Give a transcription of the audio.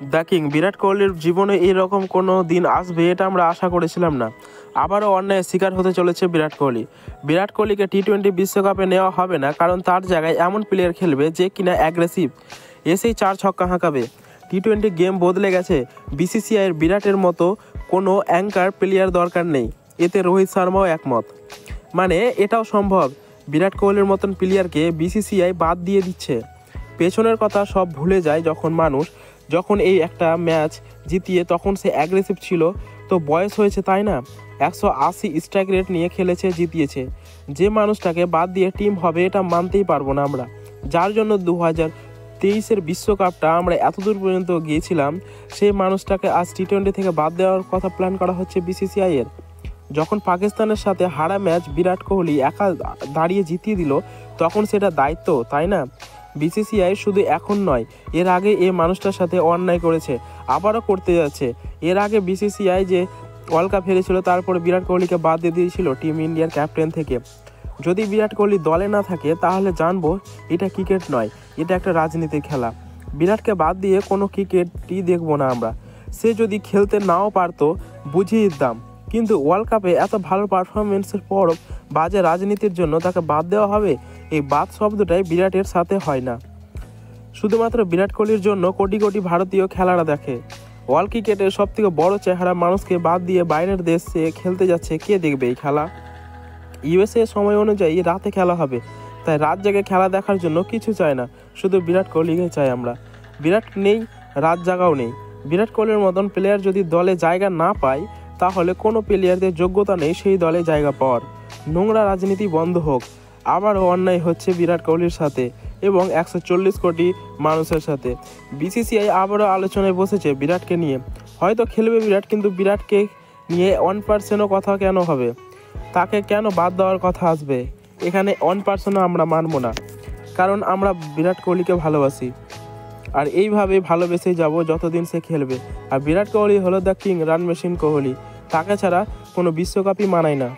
The king বিরাট কোহলির জীবনে এরকম কোনো দিন আসবে এটা আমরা আশা করেছিলাম না। আবারও অন্যায়ের শিকার হতে চলেছে বিরাট কোহলি। বিরাট কোহলিকে টি-20 বিশ্বকাপে নেওয়া হবে না, কারণ তার জায়গায় এমন প্লেয়ার খেলবে যে কিনা অ্যাগ্রেসিভ, এসেই 4 ছক্কা হাঁকাবে। টি-20 গেম বদলে গেছে। বিসিসিআইয়ের বিরাটের মতো কোনো অ্যাঙ্কার প্লেয়ার দরকার নেই, এতে রোহিত শর্মাও একমত। মানে এটাও সম্ভব, বিরাট কোহলির মতন প্লেয়ারকে বিসিসিআই বাদ দিয়ে দিচ্ছে। পেছনের কথা সব ভুলে যায় যখন এই একটা ম্যাচ জিতিয়ে তখন সে অ্যাগ্রেসিভ ছিল, তো বয়স হয়েছে তাই না, 180 স্ট্রাইক রেট নিয়ে খেলেছে, জিতিয়েছে। যে মানুষটাকে বাদ দিয়ে টিম হবে এটা মানতেই পারবো না আমরা, যার জন্য 2023-এর বিশ্বকাপটা আমরা এতদূর পর্যন্ত গিয়েছিলাম, সেই মানুষটাকে আজ টি-20 থেকে বাদ দেওয়ার কথা প্ল্যান করা হচ্ছে বিসিসিআইয়ের। যখন পাকিস্তানের সাথে হারা ম্যাচ বিরাট কোহলি একা দাঁড়িয়ে জিতিয়ে দিল, তখন সেটা দায়িত্ব, তাই না? বিসিসিআই শুধু এখন নয়, এর আগে এই মানুষটার সাথে অন্যায় করেছে, আবারও করতে যাচ্ছে। এর আগে বিসিসিআই যে ওয়ার্ল্ড কাপ হেরেছিল, তারপরে বিরাট কোহলিকে বাদ দিয়ে দিয়েছিল টিম ইন্ডিয়ার ক্যাপ্টেন থেকে। যদি বিরাট কোহলি দলে না থাকে তাহলে জানবো এটা ক্রিকেট নয়, এটা একটা রাজনীতির খেলা। বিরাটকে বাদ দিয়ে কোনো ক্রিকেটই দেখবো না আমরা। সে যদি খেলতে নাও পারতো বুঝিয়ে দিতাম, কিন্তু ওয়ার্ল্ড কাপে এত ভালো পারফরমেন্সের পর বাজে রাজনীতির জন্য তাকে বাদ দেওয়া হবে, এই বাদ শব্দটাই বিরাটের সাথে হয় না। শুধুমাত্র বিরাট কোহলির জন্য কোটি কোটি ভারতীয় খেলাটা দেখে। ওয়ার্ল্ড ক্রিকেটের সব থেকে বড় চেহারা মানুষকে বাদ দিয়ে বাইরের দেশে খেলতে যাচ্ছে, কে দেখবে এই খেলা? ইউএসএ সময় অনুযায়ী রাতে খেলা হবে, তাই রাত জেগে খেলা দেখার জন্য কিছু চায় না, শুধু বিরাট কোহলিকে চাই আমরা। বিরাট নেই, রাত জাগাও নেই। বিরাট কোহলির মতন প্লেয়ার যদি দলে জায়গা না পায়, তাহলে কোনো প্লেয়ারদের যোগ্যতা নেই সেই দলে জায়গা পাওয়ার। নোংরা রাজনীতি বন্ধ হোক। আবারও অন্যায় হচ্ছে বিরাট কোহলির সাথে এবং 140 কোটি মানুষের সাথে। বিসিসিআই আবারও আলোচনায় বসেছে বিরাটকে নিয়ে। হয়তো খেলবে বিরাট, কিন্তু বিরাটকে নিয়ে 1%ও কথা কেন হবে? তাকে কেন বাদ দেওয়ার কথা আসবে? এখানে 1%ও আমরা মানব না, কারণ আমরা বিরাট কোহলিকে ভালোবাসি, আর এইভাবে ভালোবেসেই যাব যতদিন সে খেলবে। আর বিরাট কোহলি হলো the king, run machine Kohli, তাকে ছাড়া কোনো বিশ্বকাপই মানায় না।